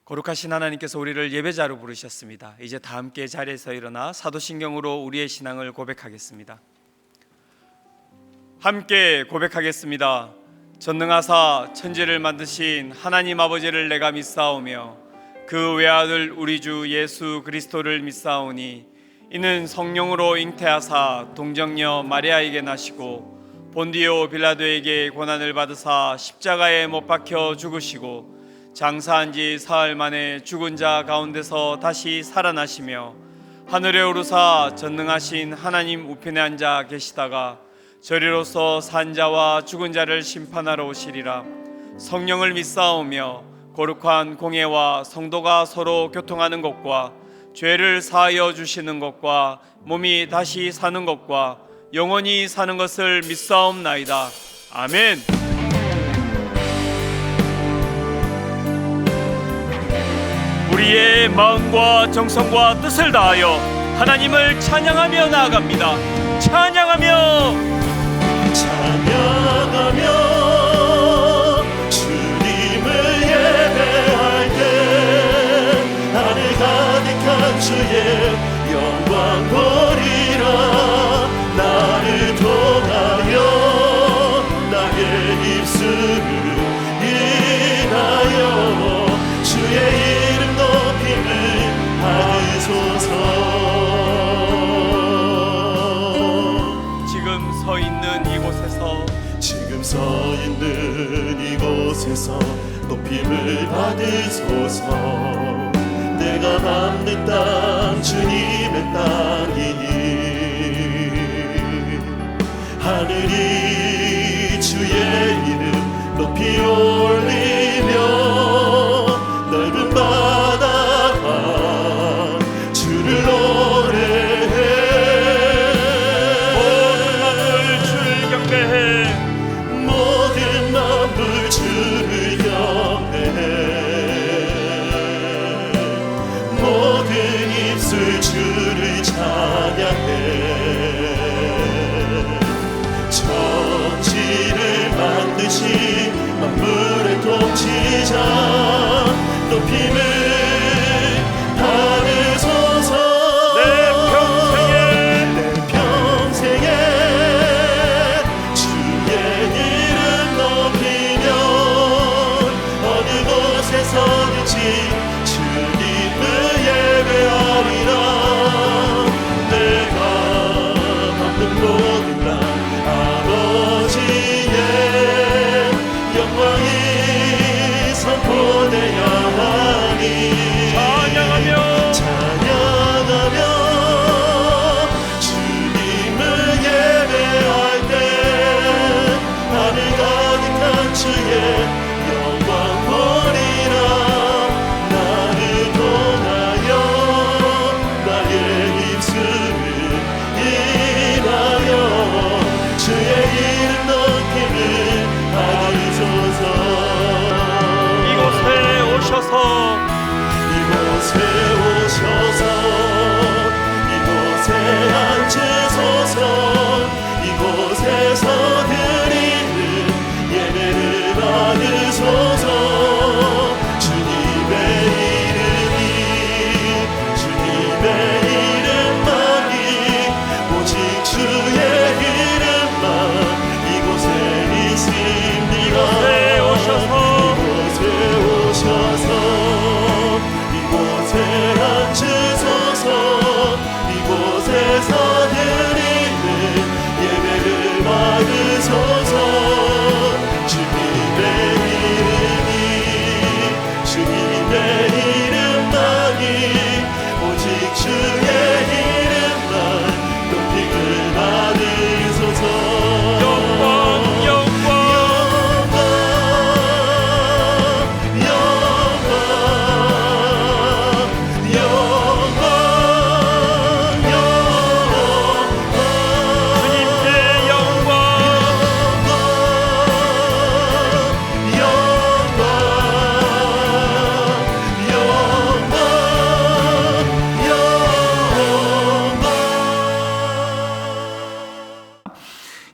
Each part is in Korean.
거룩하신 하나님께서 우리를 예배자로 부르셨습니다. 이제 다 함께 자리에서 일어나 사도신경으로 우리의 신앙을 고백하겠습니다. 함께 고백하겠습니다. 전능하사 천지를 만드신 하나님 아버지를 내가 믿사오며 그 외아들 우리 주 예수 그리스도를 믿사오니 이는 성령으로 잉태하사 동정녀 마리아에게 나시고 본디오 빌라도에게 고난을 받으사 십자가에 못 박혀 죽으시고 장사한 지 사흘 만에 죽은 자 가운데서 다시 살아나시며 하늘에 오르사 전능하신 하나님 우편에 앉아 계시다가 저리로서 산 자와 죽은 자를 심판하러 오시리라. 성령을 믿사오며 거룩한 공예와 성도가 서로 교통하는 것과 죄를 사하여 주시는 것과 몸이 다시 사는 것과 영원히 사는 것을 믿사옵나이다. 아멘. 우리의 마음과 정성과 뜻을 다하여 하나님을 찬양하며 나아갑니다. 찬양하며 주님을 예배할 때 하늘 가득한 주의 영광 보리라. 나를 통하여 나의 입술을 인하여 주의 이름 높임을 하소서. 지금 서 있는 이곳에서 높임을 받으소서. 내가 밟는 땅 주님의 땅이니 하늘이 주의 이름 높이 올리며 넓은 바다가 주를 노래해. 모든 만물 주를 경배해. 모든 만물 주를 경배해. 모든 입술 주를 찬양해. 천지를 만드신 만물의 통치자 높임을 받으소서. 내 평생에 주의 이름 높이며 어느 곳에 서든지 주님을 예배하리라. 내가 밟는 모든 땅 아버지의 영광이 선포되어야 하니 찬양하며 주님을 예배할 때 하늘 가득한 주의 영광 보리라. 나를 통하여 나의 입술을 인하여 주의 이름 높임을 받으소서. 이곳에 오셔서 이곳에 앉으소서. 이곳에서 드리는 예배를 받으소서. 주님의 이름만이 오직 주의 이름만 이곳에 있습니다. 이곳에 오셔서 이곳에 앉으소서. 이곳에서 드리는 예배를 받으소서. 주님의 이름만이 오직 주의 이름만 높임을 받으소서.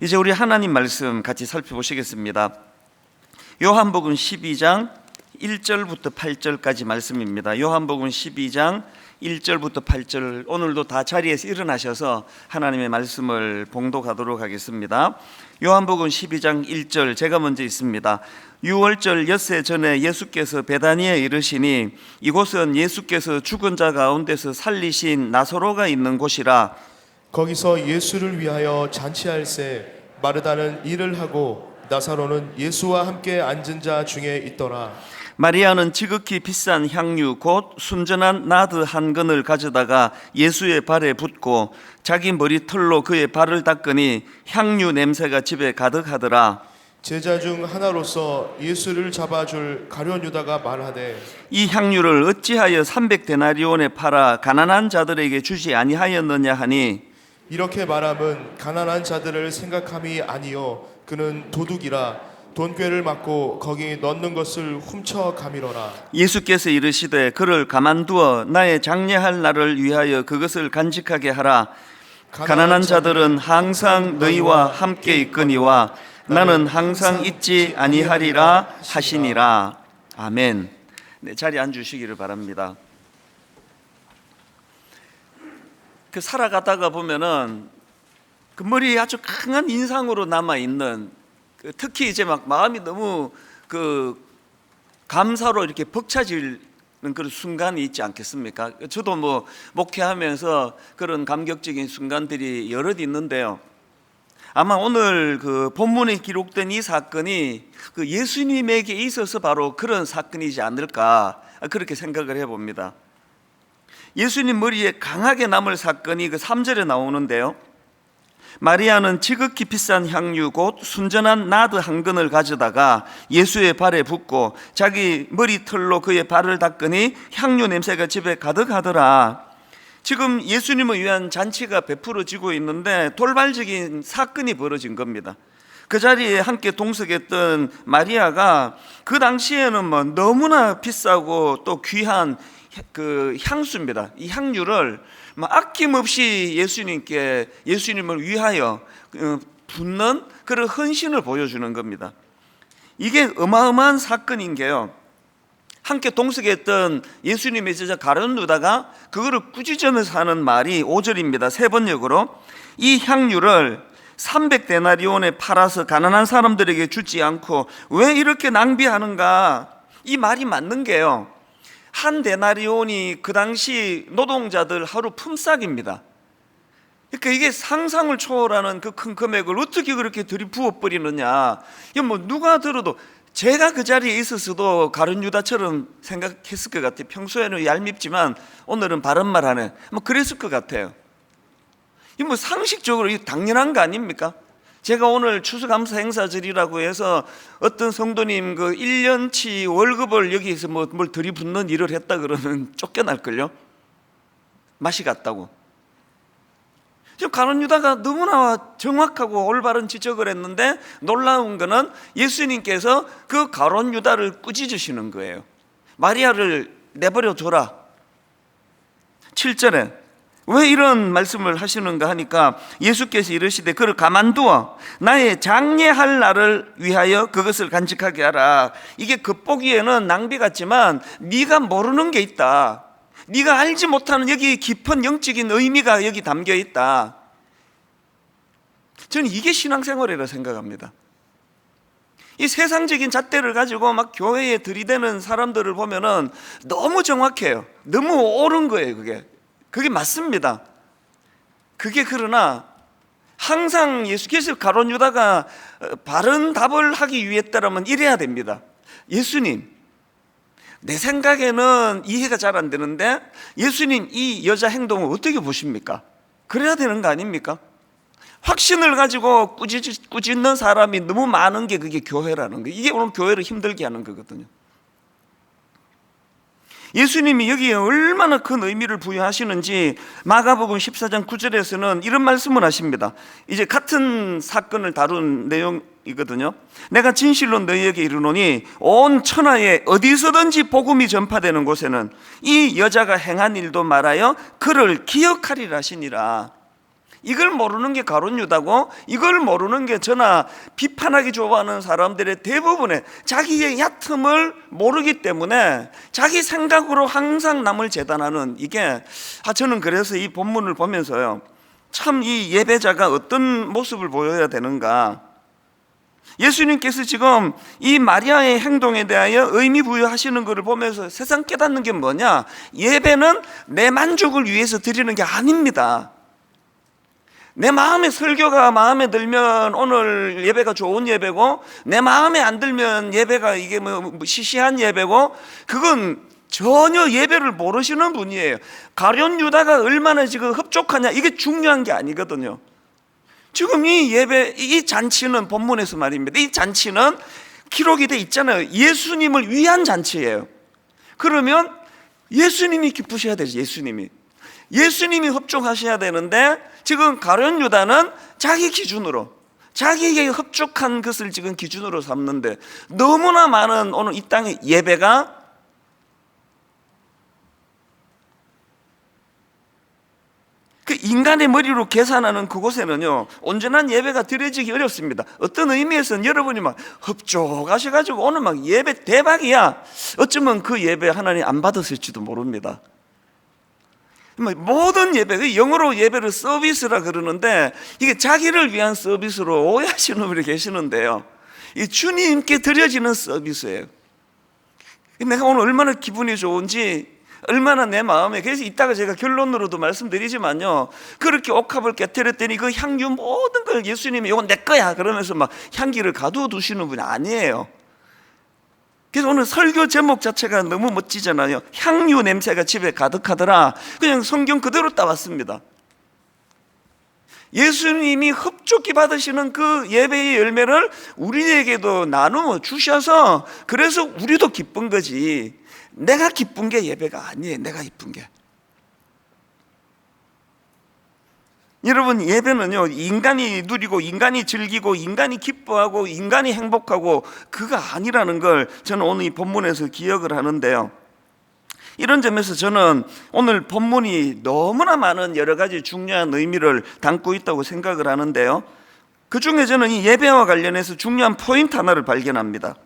이제 우리 하나님 말씀 같이 살펴보시겠습니다. 요한복음 12장 1절부터 8절까지 말씀입니다. 요한복음 12장 1절부터 8절, 오늘도 다 자리에서 일어나셔서 하나님의 말씀을 봉독하도록 하겠습니다. 요한복음 12장 1절, 제가 먼저 있습니다. 6월절 엿새 전에 예수께서 베다니에 이르시니 이곳은 예수께서 죽은 자 가운데서 살리신 나사로가 있는 곳이라. 거기서 예수를 위하여 잔치할새 마르다는 일을 하고 나사로는 예수와 함께 앉은 자 중에 있더라. 마리아는 지극히 비싼 향유 곧 순전한 나드 한 근을 가져다가 예수의 발에 붓고 자기 머리털로 그의 발을 닦으니 향유 냄새가 집에 가득하더라. 제자 중 하나로서 예수를 잡아줄 가룟 유다가 말하되 이 향유를 어찌하여 300데나리온에 팔아 가난한 자들에게 주지 아니하였느냐 하니, 이렇게 말함은 가난한 자들을 생각함이 아니요 그는 도둑이라 돈꾀를 맞고 거기 넣는 것을 훔쳐 가미러라. 예수께서 이르시되 그를 가만두어 나의 장례할 날을 위하여 그것을 간직하게 하라. 가난한 자들은 항상 너희와 함께 있거니와 나는 항상 있지 아니하리라 하시니라. 아멘. 네, 자리에 앉으시기를 바랍니다. 그 살아가다가 보면은 그 머리에 아주 강한 인상으로 남아 있는, 특히 이제 막 마음이 너무 그 감사로 이렇게 벅차지는 그런 순간이 있지 않겠습니까? 저도 뭐 목회하면서 그런 감격적인 순간들이 여럿 있는데요. 아마 오늘 그 본문에 기록된 이 사건이 그 예수님에게 있어서 바로 그런 사건이지 않을까, 그렇게 생각을 해봅니다. 예수님 머리에 강하게 남을 사건이 그 3절에 나오는데요. 마리아는 지극히 비싼 향유 곧 순전한 나드 한 근을 가져다가 예수의 발에 붓고 자기 머리털로 그의 발을 닦으니 향유 냄새가 집에 가득하더라. 지금 예수님을 위한 잔치가 베풀어지고 있는데 돌발적인 사건이 벌어진 겁니다. 그 자리에 함께 동석했던 마리아가 그 당시에는 뭐 너무나 비싸고 또 귀한 그 향수입니다. 이 향유를 아낌없이 예수님을 위하여 붓는 그런 헌신을 보여주는 겁니다. 이게 어마어마한 사건인 게요, 함께 동석했던 예수님의 제자 가룟 유다가 그거를 꾸짖으면서 하는 말이 5절입니다. 세 번역으로 이 향유를 300데나리온에 팔아서 가난한 사람들에게 주지 않고 왜 이렇게 낭비하는가. 이 말이 맞는 게요, 한 데나리온이 그 당시 노동자들 하루 품삯입니다. 그러니까 이게 상상을 초월하는 그 큰 금액을 어떻게 그렇게 들이부어 버리느냐. 이거 뭐 누가 들어도, 제가 그 자리에 있었어도 가룟 유다처럼 생각했을 것 같아요. 평소에는 얄밉지만 오늘은 바른 말 하네, 뭐 그랬을 것 같아요. 이 뭐 상식적으로 이 당연한 거 아닙니까? 제가 오늘 추수감사 행사절이라고 해서 어떤 성도님 그 1년치 월급을 여기서 뭘 들이붓는 일을 했다 그러면 쫓겨날걸요? 맛이 갔다고. 지금 가룟 유다가 너무나 정확하고 올바른 지적을 했는데 놀라운 거는 예수님께서 그 가룟 유다를 꾸짖으시는 거예요. 마리아를 내버려 둬라. 7절에 왜 이런 말씀을 하시는가 하니까 예수께서 이르시되 그를 가만두어 나의 장례할 날을 위하여 그것을 간직하게 하라. 이게 겉보기에는 낭비 같지만 네가 모르는 게 있다. 네가 알지 못하는 여기 깊은 영적인 의미가 여기 담겨 있다. 저는 이게 신앙생활이라고 생각합니다. 이 세상적인 잣대를 가지고 막 교회에 들이대는 사람들을 보면은 너무 정확해요. 너무 옳은 거예요. 그게 맞습니다. 그게 그러나 항상 예수께서 가룟 유다가 바른 답을 하기 위했다면 이래야 됩니다. 예수님, 내 생각에는 이해가 잘 안 되는데 예수님 이 여자 행동을 어떻게 보십니까? 그래야 되는 거 아닙니까? 확신을 가지고 꾸짖는 사람이 너무 많은 게 그게 교회라는 거예요. 이게 오늘 교회를 힘들게 하는 거거든요. 예수님이 여기에 얼마나 큰 의미를 부여하시는지 마가복음 14장 9절에서는 이런 말씀을 하십니다. 이제 같은 사건을 다룬 내용이거든요. 내가 진실로 너희에게 이르노니 온 천하에 어디서든지 복음이 전파되는 곳에는 이 여자가 행한 일도 말하여 그를 기억하리라 하시니라. 이걸 모르는 게 가룟 유다고, 이걸 모르는 게 저나 비판하기 좋아하는 사람들의 대부분의 자기의 얕음을 모르기 때문에 자기 생각으로 항상 남을 재단하는 이게, 저는 그래서 이 본문을 보면서요, 참 이 예배자가 어떤 모습을 보여야 되는가. 예수님께서 지금 이 마리아의 행동에 대하여 의미 부여하시는 것을 보면서 세상 깨닫는 게 뭐냐? 예배는 내 만족을 위해서 드리는 게 아닙니다. 내 마음에 설교가 마음에 들면 오늘 예배가 좋은 예배고, 내 마음에 안 들면 예배가 이게 뭐 시시한 예배고, 그건 전혀 예배를 모르시는 분이에요. 가룟 유다가 얼마나 지금 흡족하냐, 이게 중요한 게 아니거든요. 지금 이 예배, 이 잔치는 본문에서 말입니다. 이 잔치는 기록이 돼 있잖아요. 예수님을 위한 잔치예요. 그러면 예수님이 기쁘셔야 되죠. 예수님이 흡족하셔야 되는데, 지금 가룟 유다는 자기 기준으로, 자기에게 흡족한 것을 지금 기준으로 삼는데, 너무나 많은 오늘 이 땅의 예배가 그 인간의 머리로 계산하는 그곳에는요, 온전한 예배가 드려지기 어렵습니다. 어떤 의미에서는 여러분이 막 흡족하셔가지고 오늘 막 예배 대박이야, 어쩌면 그 예배 하나님 안 받았을지도 모릅니다. 모든 예배, 영어로 예배를 서비스라 그러는데, 이게 자기를 위한 서비스로 오해하시는 분이 계시는데요, 이 주님께 드려지는 서비스예요. 내가 오늘 얼마나 기분이 좋은지, 얼마나 내 마음에, 그래서 이따가 제가 결론으로도 말씀드리지만요, 그렇게 옥합을 깨뜨렸더니 그 향유 모든 걸 예수님이 이건 내 거야 그러면서 막 향기를 가두어 두시는 분이 아니에요. 그래서 오늘 설교 제목 자체가 너무 멋지잖아요. 향유 냄새가 집에 가득하더라. 그냥 성경 그대로 따왔습니다. 예수님이 흡족히 받으시는 그 예배의 열매를 우리에게도 나누어 주셔서, 그래서 우리도 기쁜 거지, 내가 기쁜 게 예배가 아니에요. 내가 기쁜 게. 여러분, 예배는요, 인간이 누리고 인간이 즐기고 인간이 기뻐하고 인간이 행복하고 그거 아니라는 걸 저는 오늘 이 본문에서 기억을 하는데요, 이런 점에서 저는 오늘 본문이 너무나 많은 여러 가지 중요한 의미를 담고 있다고 생각을 하는데요, 그 중에 저는 이 예배와 관련해서 중요한 포인트 하나를 발견합니다.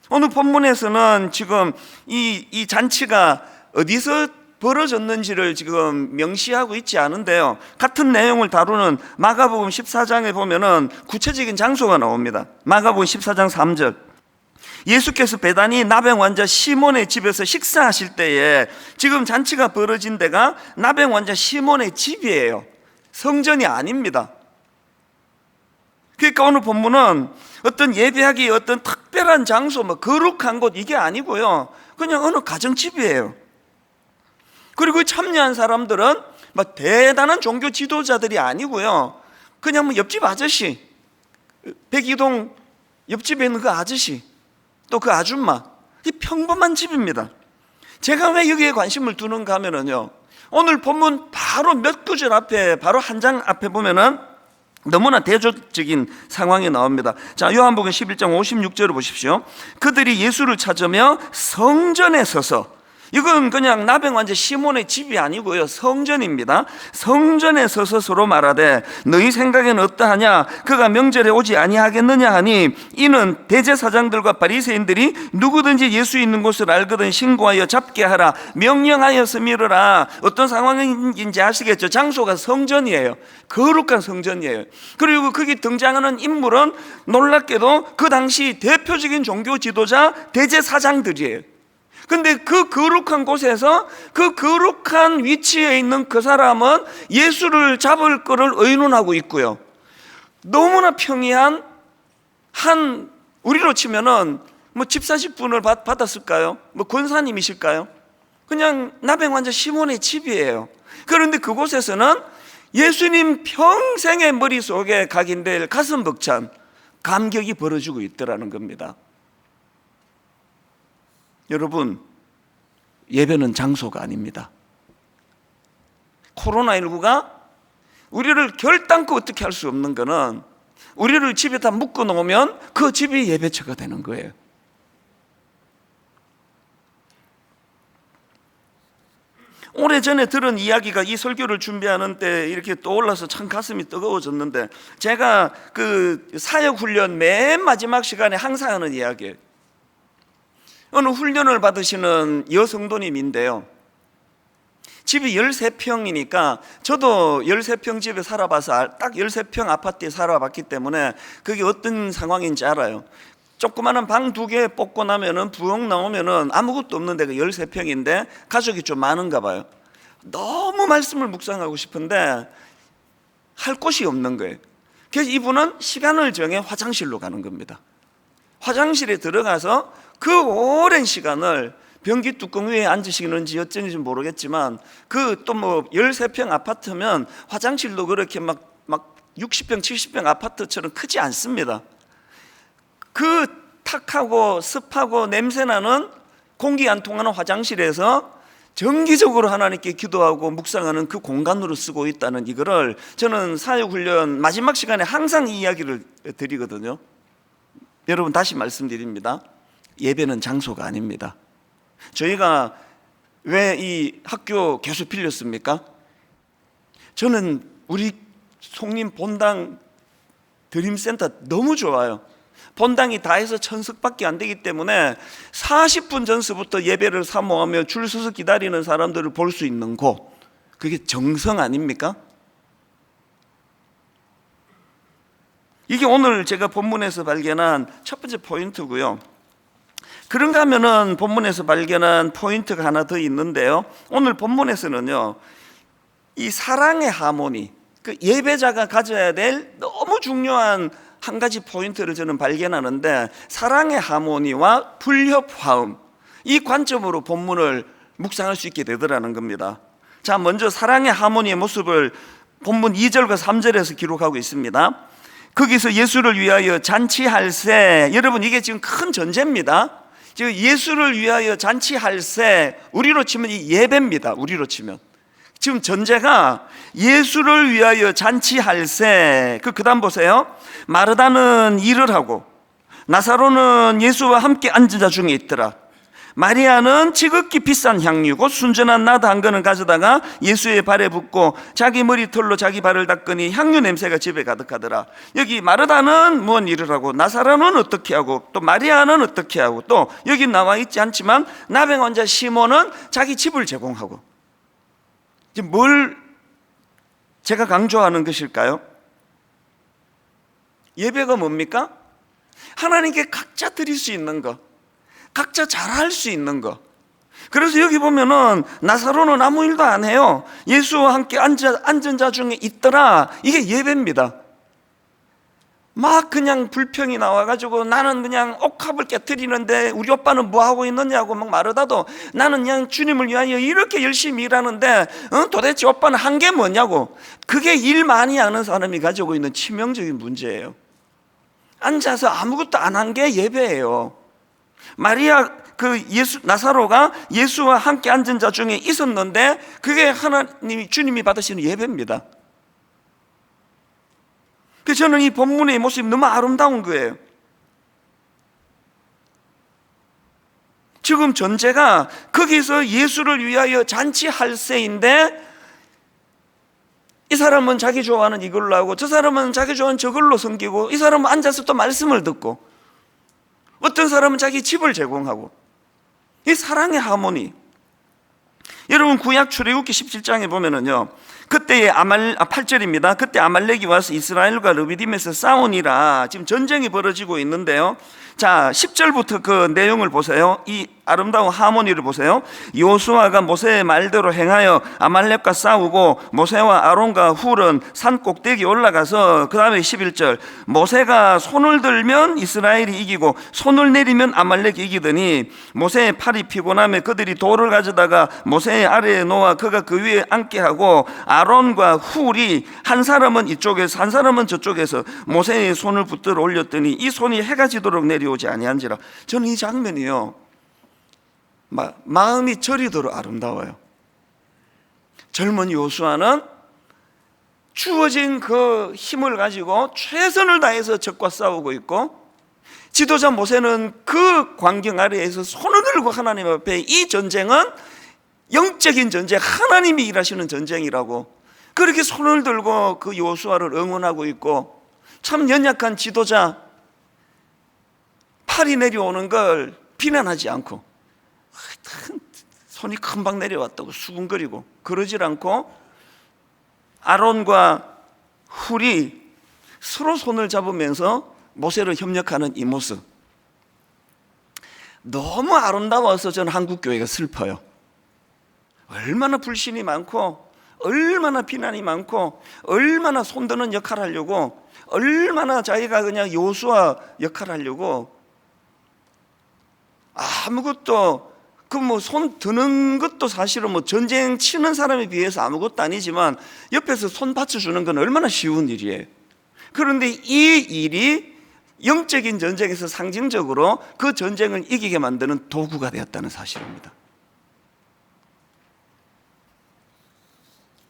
오늘 본문에서는 지금 이 잔치가 어디서 벌어졌는지를 지금 명시하고 있지 않은데요, 같은 내용을 다루는 마가복음 14장에 보면은 구체적인 장소가 나옵니다. 마가복음 14장 3절, 예수께서 베다니 나병 환자 시몬의 집에서 식사하실 때에, 지금 잔치가 벌어진 데가 나병 환자 시몬의 집이에요. 성전이 아닙니다. 그러니까 오늘 본문은 어떤 예배하기 어떤 특별한 장소, 뭐 거룩한 곳, 이게 아니고요, 그냥 어느 가정집이에요. 그리고 참여한 사람들은 막 대단한 종교 지도자들이 아니고요, 그냥 뭐 옆집 아저씨, 백이동 옆집에 있는 그 아저씨, 또 그 아줌마, 이 평범한 집입니다. 제가 왜 여기에 관심을 두는가 하면은요, 오늘 본문 바로 몇 구절 앞에, 바로 한 장 앞에 보면은 너무나 대조적인 상황이 나옵니다. 자, 요한복음 11장 56절을 보십시오. 그들이 예수를 찾으며 성전에 서서, 이건 그냥 나병 환자 시몬의 집이 아니고요, 성전입니다. 성전에 서서 서로 말하되 너희 생각에는 어떠하냐? 그가 명절에 오지 아니하겠느냐 하니, 이는 대제사장들과 바리새인들이 누구든지 예수 있는 곳을 알거든 신고하여 잡게 하라 명령하여서 밀으라. 어떤 상황인지 아시겠죠? 장소가 성전이에요. 거룩한 성전이에요. 그리고 거기 등장하는 인물은 놀랍게도 그 당시 대표적인 종교 지도자 대제사장들이에요. 근데 그 거룩한 곳에서, 그 거룩한 위치에 있는 그 사람은 예수를 잡을 거를 의논하고 있고요, 너무나 평이한 한, 우리로 치면은 뭐 집사직분을 받았을까요? 뭐 권사님이실까요? 그냥 나병 환자 시몬의 집이에요. 그런데 그곳에서는 예수님 평생의 머릿속에 각인될 가슴 벅찬 감격이 벌어지고 있더라는 겁니다. 여러분, 예배는 장소가 아닙니다. 코로나19가 우리를 결단코 어떻게 할 수 없는 거는, 우리를 집에 다 묶어 놓으면 그 집이 예배처가 되는 거예요. 오래전에 들은 이야기가 이 설교를 준비하는 때 이렇게 떠올라서 참 가슴이 뜨거워졌는데, 제가 그 사역훈련 맨 마지막 시간에 항상 하는 이야기예요. 어느 훈련을 받으시는 여성도님인데요, 집이 13평이니까 저도 13평 집에 살아봐서 딱 13평 아파트에 살아봤기 때문에 그게 어떤 상황인지 알아요. 조그마한 방 2개 뽑고 나면은 부엌 나오면은 아무것도 없는 데가 13평인데 가족이 좀 많은가 봐요. 너무 말씀을 묵상하고 싶은데 할 곳이 없는 거예요. 그래서 이분은 시간을 정해 화장실로 가는 겁니다. 화장실에 들어가서 그 오랜 시간을 변기 뚜껑 위에 앉으시는지 어쩐지 모르겠지만, 그 또 뭐 13평 아파트면 화장실도 그렇게 막 60평 70평 아파트처럼 크지 않습니다. 그 탁하고 습하고 냄새나는 공기 안 통하는 화장실에서 정기적으로 하나님께 기도하고 묵상하는 그 공간으로 쓰고 있다는 이거를 저는 사역훈련 마지막 시간에 항상 이 이야기를 드리거든요. 여러분, 다시 말씀드립니다. 예배는 장소가 아닙니다. 저희가 왜 이 학교 계속 빌렸습니까? 저는 우리 송림 본당 드림센터 너무 좋아요. 본당이 다 해서 1000석밖에 안 되기 때문에 40분 전서부터 예배를 사모하며 줄 서서 기다리는 사람들을 볼 수 있는 곳, 그게 정성 아닙니까? 이게 오늘 제가 본문에서 발견한 첫 번째 포인트고요. 그런가 하면은 본문에서 발견한 포인트가 하나 더 있는데요, 오늘 본문에서는요, 이 사랑의 하모니, 그 예배자가 가져야 될 너무 중요한 한 가지 포인트를 저는 발견하는데, 사랑의 하모니와 불협화음, 이 관점으로 본문을 묵상할 수 있게 되더라는 겁니다. 자, 먼저 사랑의 하모니의 모습을 본문 2절과 3절에서 기록하고 있습니다. 거기서 예수를 위하여 잔치할세, 여러분 이게 지금 큰 전제입니다. 지금 예수를 위하여 잔치할세, 우리로 치면 이 예배입니다. 우리로 치면 지금 전제가 예수를 위하여 잔치할세. 그 다음 보세요. 마르다는 일을 하고 나사로는 예수와 함께 앉은 자 중에 있더라. 마리아는 지극히 비싼 향유 곧 순전한 나드 한 건을 가져다가 예수의 발에 붓고 자기 머리털로 자기 발을 닦으니 향유 냄새가 집에 가득하더라. 여기 마르다는 무슨 일을 하고, 나사로는 어떻게 하고, 또 마리아는 어떻게 하고, 또 여기 나와 있지 않지만 나병 환자 시몬은 자기 집을 제공하고. 지금 뭘 제가 강조하는 것일까요? 예배가 뭡니까? 하나님께 각자 드릴 수 있는 것, 각자 잘할 수 있는 것. 그래서 여기 보면은 나사로는 아무 일도 안 해요. 예수와 함께 앉은 자 중에 있더라. 이게 예배입니다. 막 그냥 불평이 나와가지고 나는 그냥 옥합을 깨트리는데 우리 오빠는 뭐 하고 있느냐고 막 말하다도 나는 그냥 주님을 위하여 이렇게 열심히 일하는데 도대체 오빠는 한 게 뭐냐고. 그게 일 많이 하는 사람이 가지고 있는 치명적인 문제예요. 앉아서 아무것도 안 한 게 예배예요. 마리아 나사로가 예수와 함께 앉은 자 중에 있었는데 그게 주님이 받으시는 예배입니다. 그래서 저는 이 본문의 모습이 너무 아름다운 거예요. 지금 전제가 거기서 예수를 위하여 잔치할세인데, 이 사람은 자기 좋아하는 이걸로 하고 저 사람은 자기 좋아하는 저걸로 섬기고, 이 사람은 앉아서 또 말씀을 듣고, 어떤 사람은 자기 집을 제공하고. 이 사랑의 하모니. 여러분 구약 출애굽기 17장에 보면은요, 그때의 8절입니다. 그때 아말렉이 와서 이스라엘과 르비딤에서 싸우니라. 지금 전쟁이 벌어지고 있는데요, 자 10절부터 그 내용을 보세요. 이 아름다운 하모니를 보세요. 요수아가 모세의 말대로 행하여 아말렉과 싸우고 모세와 아론과 훌은 산 꼭대기 올라가서, 그 다음에 11절, 모세가 손을 들면 이스라엘이 이기고 손을 내리면 아말렉이 이기더니 모세의 팔이 피곤하며 그들이 돌을 가져다가 모세의 아래에 놓아 그가 그 위에 앉게 하고 아론과 훌이 한 사람은 이쪽에서 한 사람은 저쪽에서 모세의 손을 붙들어 올렸더니 이 손이 해가 지도록 내려오지 아니한지라. 저는 이 장면이요, 마음이 저리도록 아름다워요. 젊은 요수아는 주어진 그 힘을 가지고 최선을 다해서 적과 싸우고 있고, 지도자 모세는 그 광경 아래에서 손을 들고 하나님 앞에, 이 전쟁은 영적인 전쟁, 하나님이 일하시는 전쟁이라고 그렇게 손을 들고 그 여호수아를 응원하고 있고, 참 연약한 지도자 팔이 내려오는 걸 비난하지 않고 손이 금방 내려왔다고 수군거리고 그러질 않고, 아론과 훌이 서로 손을 잡으면서 모세를 협력하는 이 모습, 너무 아름다워서 저는 한국 교회가 슬퍼요. 얼마나 불신이 많고, 얼마나 비난이 많고, 얼마나 손드는 역할을 하려고, 얼마나 자기가 그냥 여호수아 역할을 하려고, 아무것도 그 뭐 손 드는 것도 사실은 뭐 전쟁 치는 사람에 비해서 아무것도 아니지만 옆에서 손 받쳐주는 건 얼마나 쉬운 일이에요. 그런데 이 일이 영적인 전쟁에서 상징적으로 그 전쟁을 이기게 만드는 도구가 되었다는 사실입니다.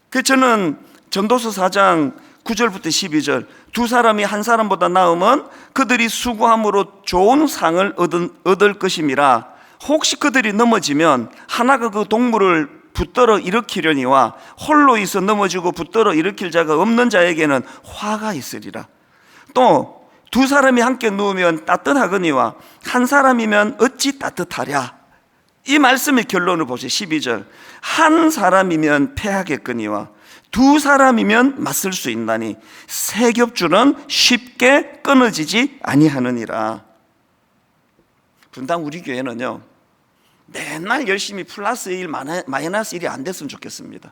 그래서 저는 전도서 4장 9절부터 12절, 두 사람이 한 사람보다 나으면 그들이 수고함으로 좋은 상을 얻을 것임이라. 혹시 그들이 넘어지면 하나가 그 동물을 붙들어 일으키려니와 홀로 있어 넘어지고 붙들어 일으킬 자가 없는 자에게는 화가 있으리라. 또 두 사람이 함께 누우면 따뜻하거니와 한 사람이면 어찌 따뜻하랴. 이 말씀의 결론을 보세요. 12절, 한 사람이면 패하겠거니와 두 사람이면 맞설 수 있나니 세 겹줄은 쉽게 끊어지지 아니하느니라. 분당 우리 교회는요, 맨날 열심히 플러스 1 마이너스 1이 안 됐으면 좋겠습니다.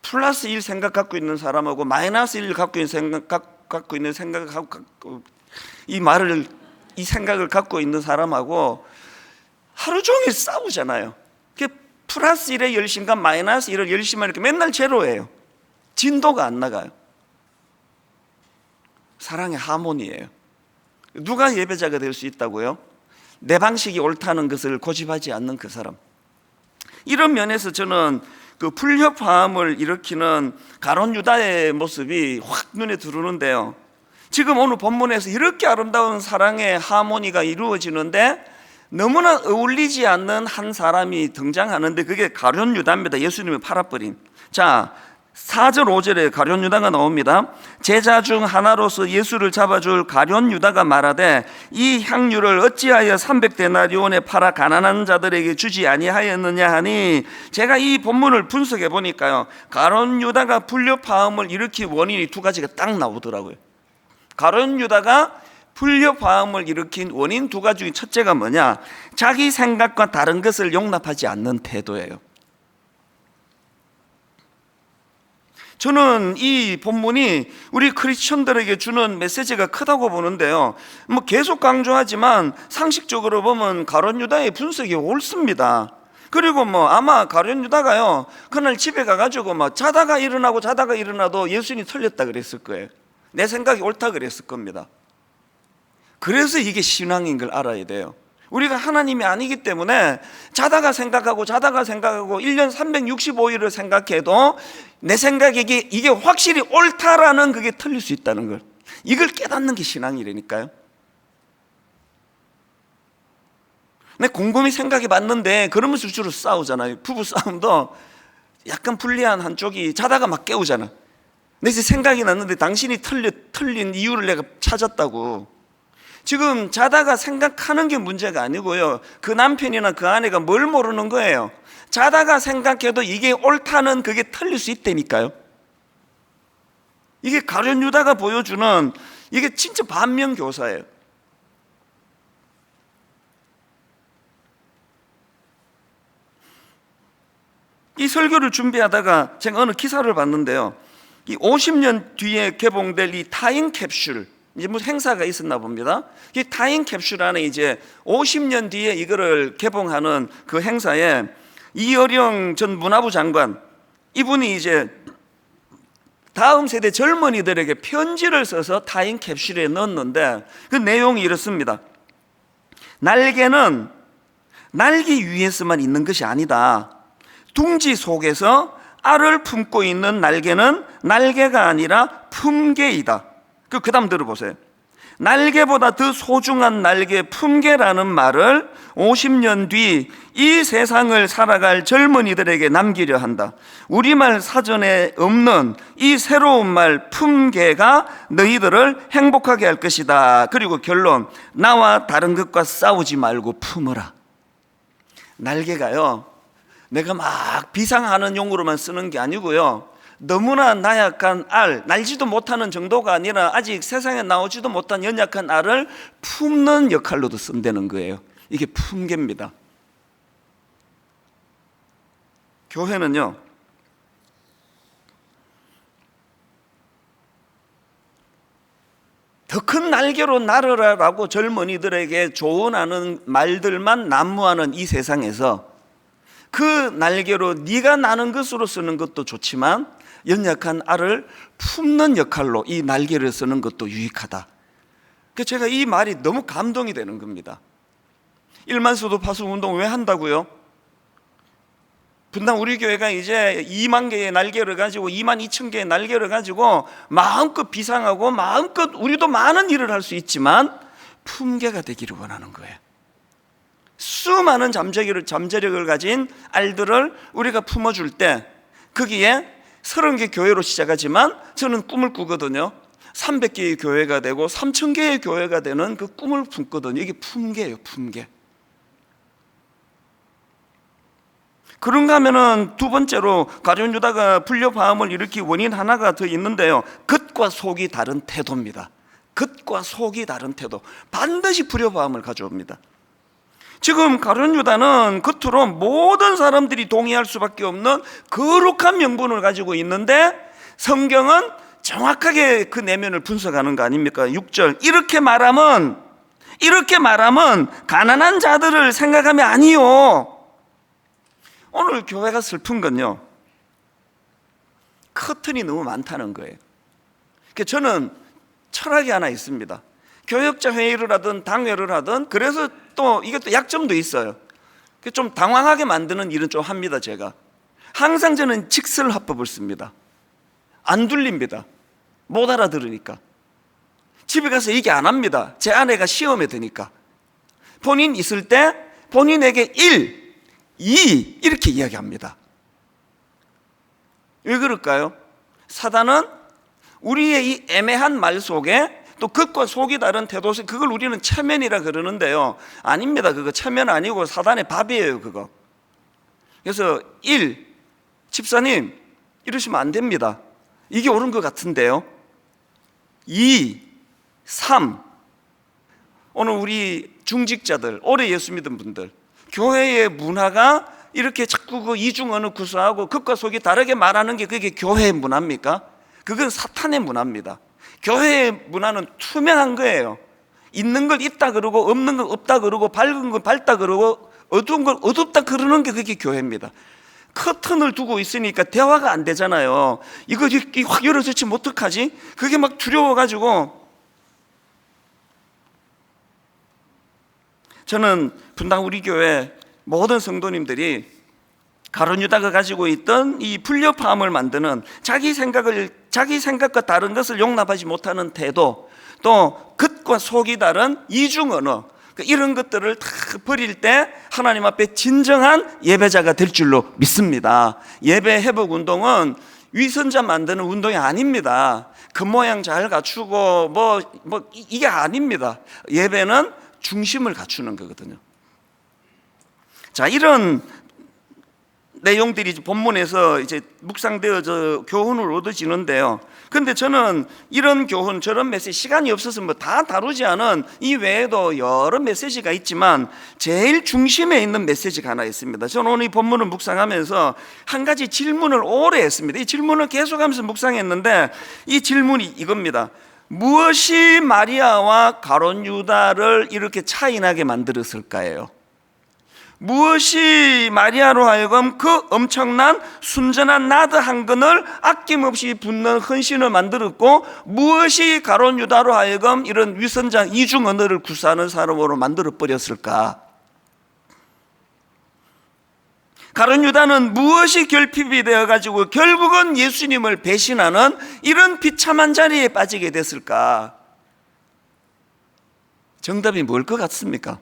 플러스 1 생각 갖고 있는 사람하고 마이너스 1 갖고 있는 생각을 갖고 이 생각을 갖고 있는 사람하고 하루 종일 싸우잖아요. 플러스 1의 열심과 마이너스 1을 열심만 이렇게 맨날 제로예요. 진도가 안 나가요. 사랑의 하모니예요. 누가 예배자가 될 수 있다고요? 내 방식이 옳다는 것을 고집하지 않는 그 사람. 이런 면에서 저는 그 불협화음을 일으키는 가룟 유다의 모습이 확 눈에 들어오는데요. 지금 오늘 본문에서 이렇게 아름다운 사랑의 하모니가 이루어지는데 너무나 어울리지 않는 한 사람이 등장하는데 그게 가룟 유다입니다. 예수님을 팔아버린. 자, 4절 5절에 가룟 유다가 나옵니다. 제자 중 하나로서 예수를 잡아줄 가룟 유다가 말하되 이 향유를 어찌하여 300데나리온에 팔아 가난한 자들에게 주지 아니하였느냐 하니, 제가 이 본문을 분석해 보니까요, 가룟 유다가 불협화음을 일으킨 원인이 두 가지가 딱 나오더라고요. 가룟 유다가 불협화음을 일으킨 원인 두 가지 중에 첫째가 뭐냐? 자기 생각과 다른 것을 용납하지 않는 태도예요. 저는 이 본문이 우리 크리스천들에게 주는 메시지가 크다고 보는데요. 뭐 계속 강조하지만 상식적으로 보면 가룟 유다의 분석이 옳습니다. 그리고 뭐 아마 가룟 유다가요, 그날 집에 가가지고 막 자다가 일어나도 예수님이 틀렸다 그랬을 거예요. 내 생각이 옳다 그랬을 겁니다. 그래서 이게 신앙인 걸 알아야 돼요. 우리가 하나님이 아니기 때문에 자다가 생각하고 1년 365일을 생각해도 내 생각에 이게 확실히 옳다라는 그게 틀릴 수 있다는 걸, 이걸 깨닫는 게 신앙이라니까요. 내 곰곰이 생각이 맞는데 그러면서 주로 싸우잖아요. 부부 싸움도 약간 불리한 한쪽이 자다가 막 깨우잖아. 내 생각이 났는데 당신이 틀린 이유를 내가 찾았다고. 지금 자다가 생각하는 게 문제가 아니고요, 그 남편이나 그 아내가 뭘 모르는 거예요. 자다가 생각해도 이게 옳다는 그게 틀릴 수 있다니까요. 이게 가룟 유다가 보여주는 이게 진짜 반면교사예요. 이 설교를 준비하다가 제가 어느 기사를 봤는데요, 이 50년 뒤에 개봉될 이 타임캡슐, 이제 무슨 행사가 있었나 봅니다. 이 타임캡슐 안에 이제 50년 뒤에 이거를 개봉하는 그 행사에 이어령 전 문화부 장관, 이분이 이제 다음 세대 젊은이들에게 편지를 써서 타임캡슐에 넣었는데 그 내용이 이렇습니다. 날개는 날기 위해서만 있는 것이 아니다. 둥지 속에서 알을 품고 있는 날개는 날개가 아니라 품개이다. 그 다음 들어보세요. 날개보다 더 소중한 날개 품계라는 말을 50년 뒤 이 세상을 살아갈 젊은이들에게 남기려 한다. 우리말 사전에 없는 이 새로운 말 품계가 너희들을 행복하게 할 것이다. 그리고 결론, 나와 다른 것과 싸우지 말고 품어라. 날개가요, 내가 막 비상하는 용으로만 쓰는 게 아니고요, 너무나 나약한 알, 날지도 못하는 정도가 아니라 아직 세상에 나오지도 못한 연약한 알을 품는 역할로도 쓴다는 거예요. 이게 품계입니다. 교회는요, 더 큰 날개로 날으라라고 젊은이들에게 조언하는 말들만 난무하는 이 세상에서 그 날개로 네가 나는 것으로 쓰는 것도 좋지만 연약한 알을 품는 역할로 이 날개를 쓰는 것도 유익하다. 그래서 제가 이 말이 너무 감동이 되는 겁니다. 1만 수도 파수 운동 왜 한다고요? 분당 우리 교회가 이제 2만 개의 날개를 가지고 2만 2천 개의 날개를 가지고 마음껏 비상하고 마음껏 우리도 많은 일을 할 수 있지만 품계가 되기를 원하는 거예요. 수많은 잠재력을 가진 알들을 우리가 품어줄 때 거기에 30개 교회로 시작하지만 저는 꿈을 꾸거든요. 300개의 교회가 되고 3,000개의 교회가 되는 그 꿈을 품거든요. 이게 품계예요, 품계. 그런가 하면은 두 번째로 가룟 유다가 불협화음을 일으킨 원인 하나가 더 있는데요, 겉과 속이 다른 태도입니다. 겉과 속이 다른 태도, 반드시 불협화음을 가져옵니다. 지금 가룟 유다는 겉으로 모든 사람들이 동의할 수밖에 없는 거룩한 명분을 가지고 있는데 성경은 정확하게 그 내면을 분석하는 거 아닙니까? 6절, 이렇게 말하면 가난한 자들을 생각하면 아니요. 오늘 교회가 슬픈 건요, 커튼이 너무 많다는 거예요. 저는 철학이 하나 있습니다. 교역자 회의를 하든 당회를 하든, 그래서 또 이게 또 약점도 있어요. 좀 당황하게 만드는 일은 좀 합니다. 제가 항상 저는 직설화법을 씁니다. 안 들립니다. 못 알아들으니까 집에 가서 얘기 안 합니다. 제 아내가 시험에 드니까. 본인 있을 때 본인에게 1, 2 이렇게 이야기합니다. 왜 그럴까요? 사단은 우리의 이 애매한 말 속에 또 겉과 속이 다른 태도, 그걸 우리는 체면이라 그러는데요, 아닙니다. 그거 체면 아니고 사단의 밥이에요, 그거. 그래서 1, 집사님 이러시면 안 됩니다. 이게 옳은 것 같은데요. 2, 3, 오늘 우리 중직자들, 오래 예수 믿은 분들, 교회의 문화가 이렇게 자꾸 그 이중 언어 구사하고 겉과 속이 다르게 말하는 게 그게 교회의 문화입니까? 그건 사탄의 문화입니다. 교회의 문화는 투명한 거예요. 있는 걸 있다 그러고 없는 걸 없다 그러고 밝은 걸 밝다 그러고 어두운 걸 어둡다 그러는 게 그게 교회입니다. 커튼을 두고 있으니까 대화가 안 되잖아요. 이거 확 열어젖히면 어떡하지? 그게 막 두려워가지고. 저는 분당 우리 교회 모든 성도님들이 가룟 유다가 가지고 있던 이 불협화음을 만드는 자기 생각과 다른 것을 용납하지 못하는 태도, 또 겉과 속이 다른 이중 언어, 이런 것들을 다 버릴 때 하나님 앞에 진정한 예배자가 될 줄로 믿습니다. 예배 회복 운동은 위선자 만드는 운동이 아닙니다. 겉모양 잘 갖추고 이게 아닙니다. 예배는 중심을 갖추는 거거든요. 자, 이런 내용들이 본문에서 이제 묵상되어져 교훈을 얻어지는데요. 그런데 저는 이런 교훈, 저런 메시지, 시간이 없어서 다 다루지 않은 이 외에도 여러 메시지가 있지만 제일 중심에 있는 메시지가 하나 있습니다. 저는 오늘 이 본문을 묵상하면서 한 가지 질문을 오래 했습니다. 이 질문을 계속하면서 묵상했는데 이 질문이 이겁니다. 무엇이 마리아와 가룟 유다를 이렇게 차이나게 만들었을까요? 무엇이 마리아로 하여금 그 엄청난 순전한 나드 한 근을 아낌없이 붓는 헌신을 만들었고, 무엇이 가룟 유다로 하여금 이런 위선자 이중 언어를 구사하는 사람으로 만들어 버렸을까? 가룟 유다는 무엇이 결핍이 되어가지고 결국은 예수님을 배신하는 이런 비참한 자리에 빠지게 됐을까? 정답이 뭘 것 같습니까?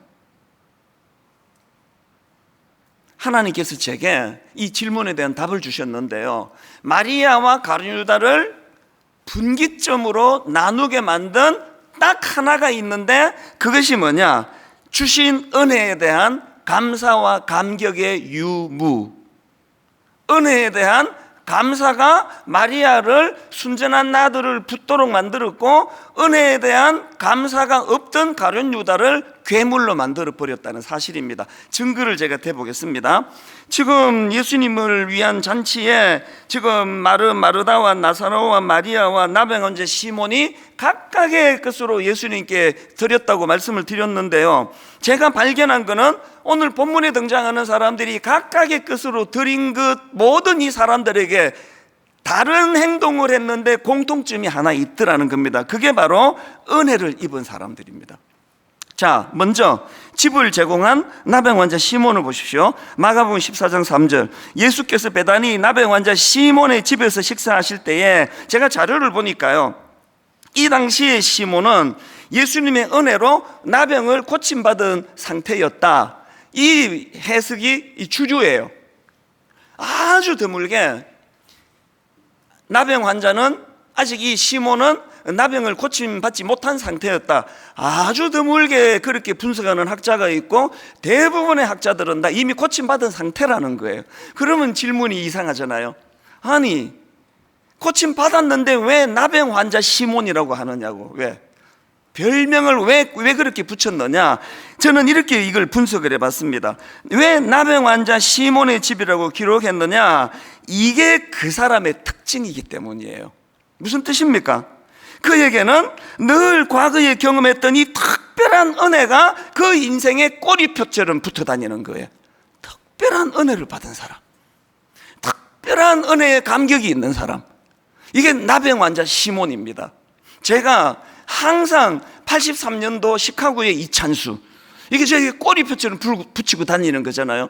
하나님께서 제게 이 질문에 대한 답을 주셨는데요, 마리아와 가룟 유다를 분기점으로 나누게 만든 딱 하나가 있는데, 그것이 뭐냐? 주신 은혜에 대한 감사와 감격의 유무. 은혜에 대한 감사가 마리아를 순전한 나들을 붙도록 만들었고, 은혜에 대한 감사가 없던 가룟 유다를 괴물로 만들어 버렸다는 사실입니다. 증거를 제가 대보겠습니다. 지금 예수님을 위한 잔치에 지금 마르다와 나사로와 마리아와 나병원제 시몬이 각각의 것으로 예수님께 드렸다고 말씀을 드렸는데요, 제가 발견한 것은 오늘 본문에 등장하는 사람들이 각각의 것으로 드린 것, 모든 이 사람들에게 다른 행동을 했는데 공통점이 하나 있더라는 겁니다. 그게 바로 은혜를 입은 사람들입니다. 자, 먼저 집을 제공한 나병 환자 시몬을 보십시오. 마가복음 14장 3절, 예수께서 베다니 나병 환자 시몬의 집에서 식사하실 때에, 제가 자료를 보니까요, 이 당시에 시몬은 예수님의 은혜로 나병을 고침받은 상태였다. 이 해석이 이 주류예요. 아주 드물게 나병 환자는, 아직 이 시몬은 나병을 고침받지 못한 상태였다. 아주 드물게 그렇게 분석하는 학자가 있고, 대부분의 학자들은 다 이미 고침받은 상태라는 거예요. 그러면 질문이 이상하잖아요. 아니, 고침받았는데 왜 나병 환자 시몬이라고 하느냐고. 왜? 별명을 왜 그렇게 붙였느냐? 저는 이렇게 이걸 분석을 해봤습니다. 왜 나병 환자 시몬의 집이라고 기록했느냐? 이게 그 사람의 특징이기 때문이에요. 무슨 뜻입니까? 그에게는 늘 과거에 경험했던 이 특별한 은혜가 그 인생의 꼬리표처럼 붙어 다니는 거예요. 특별한 은혜를 받은 사람, 특별한 은혜의 감격이 있는 사람, 이게 나병 환자 시몬입니다. 제가 항상 83년도 시카고의 이찬수, 이게 저에게 꼬리표처럼 붙이고 다니는 거잖아요.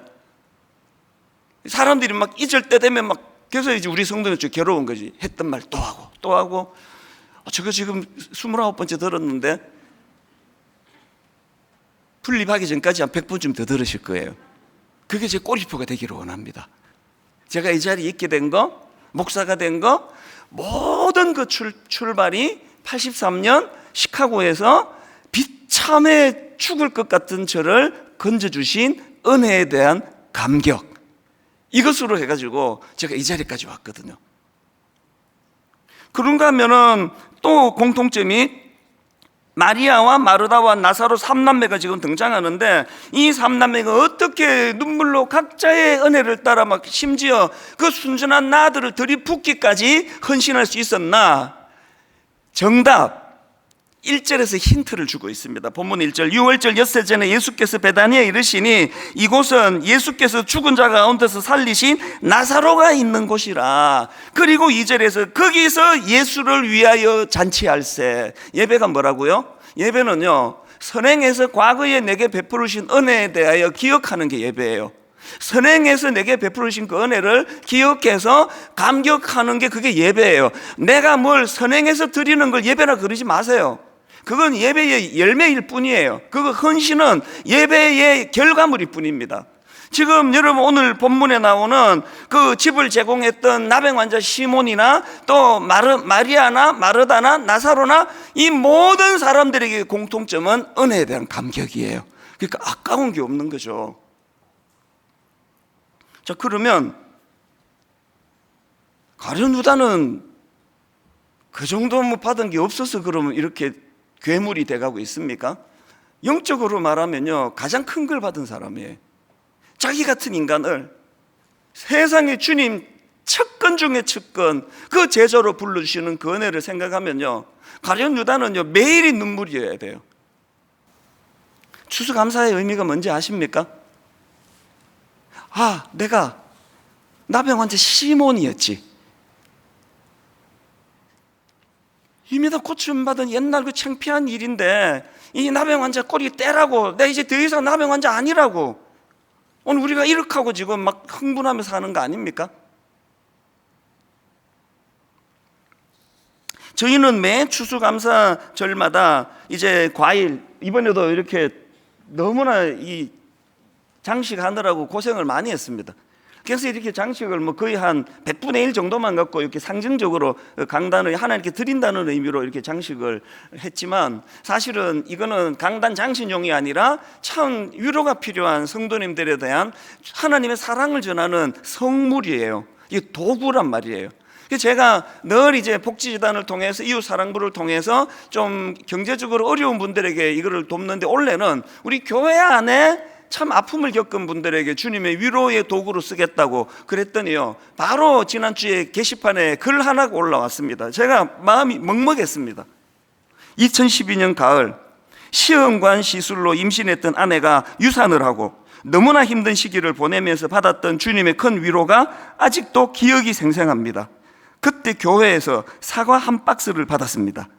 사람들이 막 잊을 때 되면 막, 그래서 이제 우리 성도는 좀 괴로운 거지. 했던 말 또 하고 또 하고. 저거 지금 29번째 들었는데 분립하기 전까지 한 100번쯤 더 들으실 거예요. 그게 제 꼬리표가 되기를 원합니다. 제가 이 자리에 있게 된 거, 목사가 된 거, 모든 그 출발이 83년 시카고에서 비참해 죽을 것 같은 저를 건져주신 은혜에 대한 감격, 이것으로 해가지고 제가 이 자리까지 왔거든요. 그런가 하면은 또 공통점이 마리아와 마르다와 나사로 3남매가 지금 등장하는데, 이 3남매가 어떻게 눈물로 각자의 은혜를 따라 막 심지어 그 순전한 나들을 들이붓기까지 헌신할 수 있었나? 정답 1절에서 힌트를 주고 있습니다. 본문 1절, 6월절 엿새 전에 예수께서 베다니에 이르시니 이곳은 예수께서 죽은 자 가운데서 살리신 나사로가 있는 곳이라. 그리고 2절에서 거기서 예수를 위하여 잔치할세. 예배가 뭐라고요? 예배는요, 선행해서 과거에 내게 베풀으신 은혜에 대하여 기억하는 게 예배예요. 선행해서 내게 베풀으신 그 은혜를 기억해서 감격하는 게 그게 예배예요. 내가 뭘 선행해서 드리는 걸 예배라 그러지 마세요. 그건 예배의 열매일 뿐이에요. 그거 헌신은 예배의 결과물일 뿐입니다. 지금 여러분 오늘 본문에 나오는 그 집을 제공했던 나병 환자 시몬이나 또 마리아나 마르다나 나사로나, 이 모든 사람들에게 공통점은 은혜에 대한 감격이에요. 그러니까 아까운 게 없는 거죠. 자, 그러면 가룟 유다는 그 정도 뭐 받은 게 없어서 그러면 이렇게 괴물이 돼가고 있습니까? 영적으로 말하면요, 가장 큰 걸 받은 사람이에요. 자기 같은 인간을 세상의 주님 척건 중에 척건, 그 제자로 불러주시는 그 은혜를 생각하면요, 가룟 유다는요 매일이 눈물이어야 돼요. 추수감사의 의미가 뭔지 아십니까? 아, 내가 나병 환자 시몬이었지. 이미 다 고침받은 옛날 그 창피한 일인데, 이 나병 환자 꼬리 떼라고, 내가 이제 더 이상 나병 환자 아니라고. 오늘 우리가 이렇게 하고 지금 막 흥분하면서 하는 거 아닙니까? 저희는 매 추수감사절마다 이제 과일, 이번에도 이렇게 너무나 이 장식하느라고 고생을 많이 했습니다. 그래서 이렇게 장식을 뭐 거의 한 100분의 1 정도만 갖고 이렇게 상징적으로 강단을 하나님께 드린다는 의미로 이렇게 장식을 했지만, 사실은 이거는 강단 장식용이 아니라 참 위로가 필요한 성도님들에 대한 하나님의 사랑을 전하는 성물이에요. 이게 도구란 말이에요. 제가 늘 이제 복지재단을 통해서 이웃사랑부를 통해서 좀 경제적으로 어려운 분들에게 이거를 돕는데, 원래는 우리 교회 안에 참 아픔을 겪은 분들에게 주님의 위로의 도구로 쓰겠다고 그랬더니요, 바로 지난주에 게시판에 글 하나가 올라왔습니다. 제가 마음이 먹먹했습니다. 2012년 가을, 시험관 시술로 임신했던 아내가 유산을 하고 너무나 힘든 시기를 보내면서 받았던 주님의 큰 위로가 아직도 기억이 생생합니다. 그때 교회에서 사과 한 박스를 받았습니다.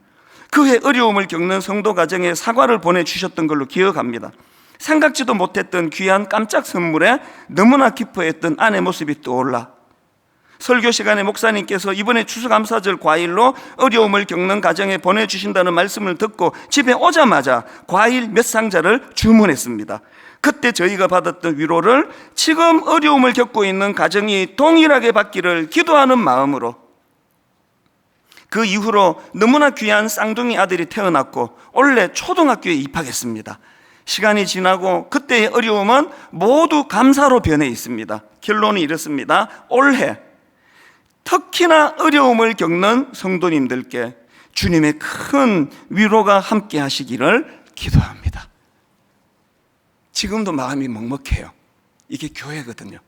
그해 어려움을 겪는 성도 가정에 사과를 보내주셨던 걸로 기억합니다. 생각지도 못했던 귀한 깜짝 선물에 너무나 기뻐했던 아내 모습이 떠올라 설교 시간에 목사님께서 이번에 추수감사절 과일로 어려움을 겪는 가정에 보내주신다는 말씀을 듣고 집에 오자마자 과일 몇 상자를 주문했습니다. 그때 저희가 받았던 위로를 지금 어려움을 겪고 있는 가정이 동일하게 받기를 기도하는 마음으로, 그 이후로 너무나 귀한 쌍둥이 아들이 태어났고 올해 초등학교에 입학했습니다. 시간이 지나고 그때의 어려움은 모두 감사로 변해 있습니다. 결론이 이렇습니다. 올해 특히나 어려움을 겪는 성도님들께 주님의 큰 위로가 함께 하시기를 기도합니다. 지금도 마음이 먹먹해요. 이게 교회거든요.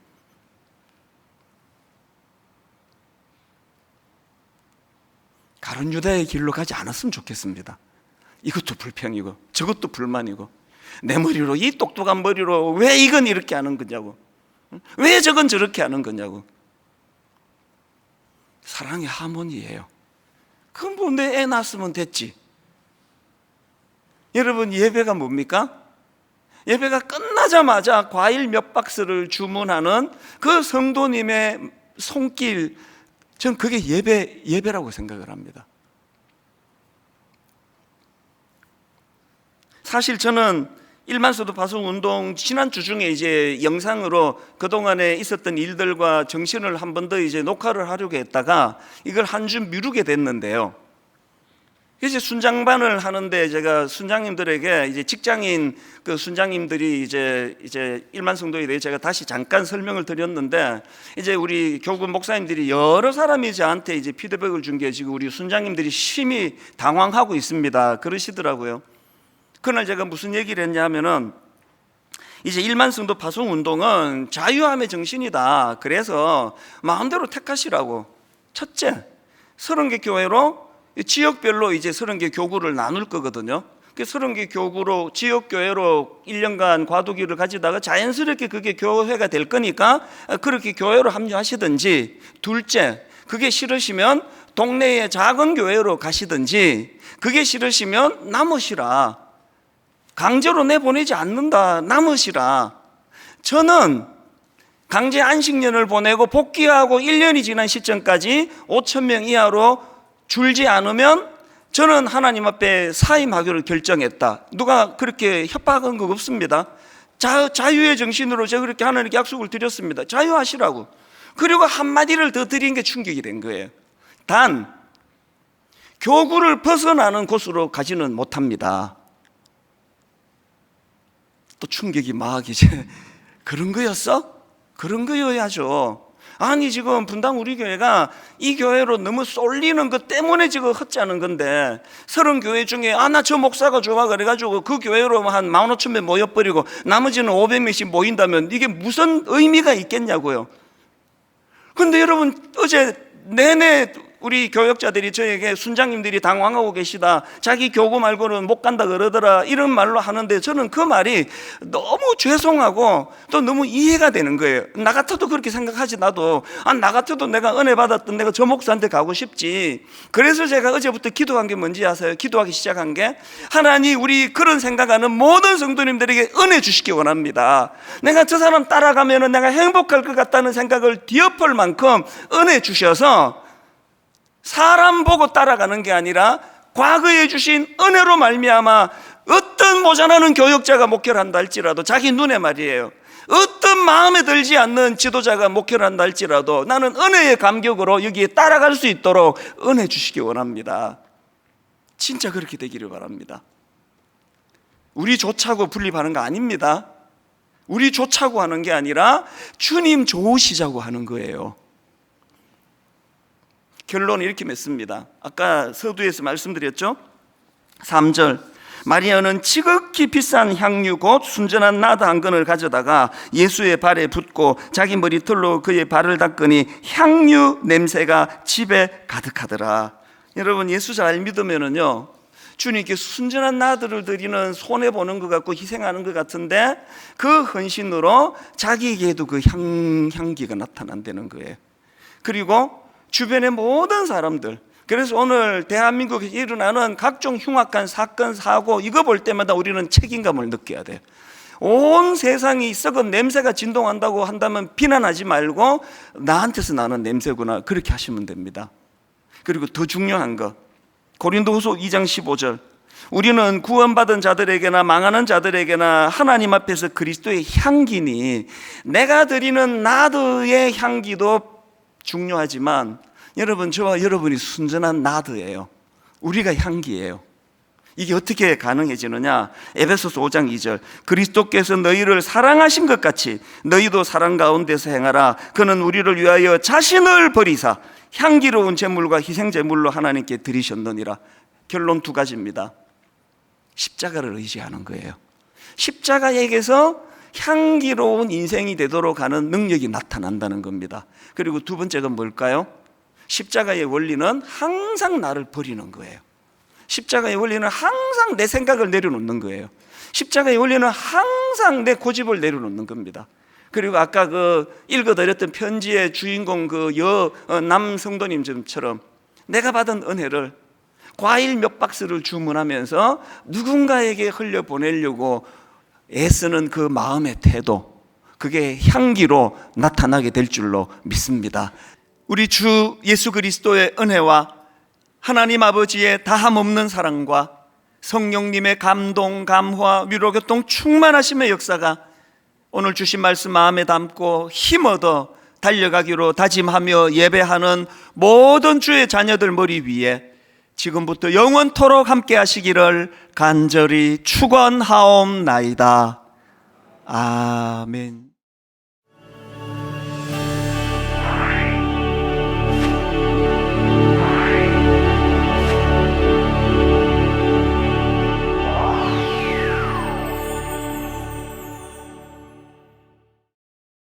가룟 유다의 길로 가지 않았으면 좋겠습니다. 이것도 불평이고 저것도 불만이고, 내 머리로, 이 똑똑한 머리로 왜 이건 이렇게 하는 거냐고, 왜 저건 저렇게 하는 거냐고. 사랑의 하모니예요. 그건 뭐 내 애 낳았으면 됐지. 여러분, 예배가 뭡니까? 예배가 끝나자마자 과일 몇 박스를 주문하는 그 성도님의 손길, 전 그게 예배라고 생각을 합니다. 사실 저는 일만서도 파송운동 지난주 중에 이제 영상으로 그동안에 있었던 일들과 정신을 한 번 더 이제 녹화를 하려고 했다가 이걸 한 주 미루게 됐는데요. 이제 순장반을 하는데 제가 순장님들에게 이제 직장인 그 순장님들이 이제 일만 성도에 대해 제가 다시 잠깐 설명을 드렸는데, 이제 우리 교구 목사님들이 여러 사람이 저한테 이제 피드백을 준 게 지금 우리 순장님들이 심히 당황하고 있습니다. 그러시더라고요. 그날 제가 무슨 얘기를 했냐 하면은, 이제 일만 성도 파송 운동은 자유함의 정신이다. 그래서 마음대로 택하시라고. 첫째, 30개 교회로 지역별로 이제 30개 교구를 나눌 거거든요. 그 30개 교구로 지역교회로 1년간 과도기를 가지다가 자연스럽게 그게 교회가 될 거니까 그렇게 교회로 합류하시든지, 둘째, 그게 싫으시면 동네의 작은 교회로 가시든지, 그게 싫으시면 남으시라. 강제로 내보내지 않는다. 남으시라. 저는 강제 안식년을 보내고 복귀하고 1년이 지난 시점까지 5,000명 이하로 줄지 않으면 저는 하나님 앞에 사임하기로 결정했다. 누가 그렇게 협박한 거 없습니다. 자유의 정신으로 제가 그렇게 하나님께 약속을 드렸습니다. 자유하시라고. 그리고 한마디를 더 드린 게 충격이 된 거예요. 단, 교구를 벗어나는 곳으로 가지는 못합니다. 또 충격이 막 이제 그런 거였어? 그런 거여야죠. 아니 지금 분당 우리 교회가 이 교회로 너무 쏠리는 것 때문에 지금 헛자는 건데, 30교회 중에 나 저 목사가 좋아 그래가지고 그 교회로 한 15,000명 모여버리고 나머지는 500명씩 모인다면 이게 무슨 의미가 있겠냐고요. 근데 여러분, 어제 내내 우리 교역자들이 저에게 순장님들이 당황하고 계시다, 자기 교구 말고는 못 간다 그러더라, 이런 말로 하는데 저는 그 말이 너무 죄송하고 또 너무 이해가 되는 거예요. 나 같아도 그렇게 생각하지. 나도 나 같아도 내가 은혜 받았던 내가 저 목사한테 가고 싶지. 그래서 제가 어제부터 기도한 게 뭔지 아세요? 기도하기 시작한 게, 하나님 우리 그런 생각하는 모든 성도님들에게 은혜 주시기 원합니다. 내가 저 사람 따라가면 내가 행복할 것 같다는 생각을 뒤엎을 만큼 은혜 주셔서 사람 보고 따라가는 게 아니라 과거에 주신 은혜로 말미암아 어떤 모자라는 교역자가 목회를 한다 할지라도, 자기 눈에 말이에요, 어떤 마음에 들지 않는 지도자가 목회를 한다 할지라도 나는 은혜의 감격으로 여기에 따라갈 수 있도록 은혜 주시기 원합니다. 진짜 그렇게 되기를 바랍니다. 우리 좋자고 분립하는 거 아닙니다. 우리 좋자고 하는 게 아니라 주님 좋으시자고 하는 거예요. 결론은 이렇게 맺습니다. 아까 서두에서 말씀드렸죠. 3절, 마리아는 지극히 비싼 향유 곧 순전한 나드 한 근을 가져다가 예수의 발에 붓고 자기 머리털로 그의 발을 닦으니 향유 냄새가 집에 가득하더라. 여러분, 예수 잘 믿으면은요, 주님께 순전한 나드를 드리는 손해보는 것 같고 희생하는 것 같은데 그 헌신으로 자기에게도 그 향기가 나타난다는 거예요. 그리고 주변의 모든 사람들, 그래서 오늘 대한민국에 일어나는 각종 흉악한 사건, 사고, 이거 볼 때마다 우리는 책임감을 느껴야 돼요. 온 세상이 썩은 냄새가 진동한다고 한다면 비난하지 말고 나한테서 나는 냄새구나, 그렇게 하시면 됩니다. 그리고 더 중요한 거, 고린도후서 2장 15절, 우리는 구원받은 자들에게나 망하는 자들에게나 하나님 앞에서 그리스도의 향기니, 내가 드리는 나드의 향기도 중요하지만 여러분, 저와 여러분이 순전한 나드예요. 우리가 향기예요. 이게 어떻게 가능해지느냐? 에베소서 5장 2절, 그리스도께서 너희를 사랑하신 것 같이 너희도 사랑 가운데서 행하라. 그는 우리를 위하여 자신을 버리사 향기로운 제물과 희생 제물로 하나님께 드리셨느니라. 결론 두 가지입니다. 십자가를 의지하는 거예요. 십자가에게서 향기로운 인생이 되도록 하는 능력이 나타난다는 겁니다. 그리고 두 번째가 뭘까요? 십자가의 원리는 항상 나를 버리는 거예요. 십자가의 원리는 항상 내 생각을 내려놓는 거예요. 십자가의 원리는 항상 내 고집을 내려놓는 겁니다. 그리고 아까 읽어드렸던 편지의 주인공 남성도님처럼 내가 받은 은혜를 과일 몇 박스를 주문하면서 누군가에게 흘려보내려고 애쓰는 그 마음의 태도, 그게 향기로 나타나게 될 줄로 믿습니다. 우리 주 예수 그리스도의 은혜와 하나님 아버지의 다함없는 사랑과 성령님의 감동, 감화, 위로, 교통, 충만하심의 역사가 오늘 주신 말씀 마음에 담고 힘 얻어 달려가기로 다짐하며 예배하는 모든 주의 자녀들 머리 위에 지금부터 영원토록 함께 하시기를 간절히 축원하옵나이다. 아멘.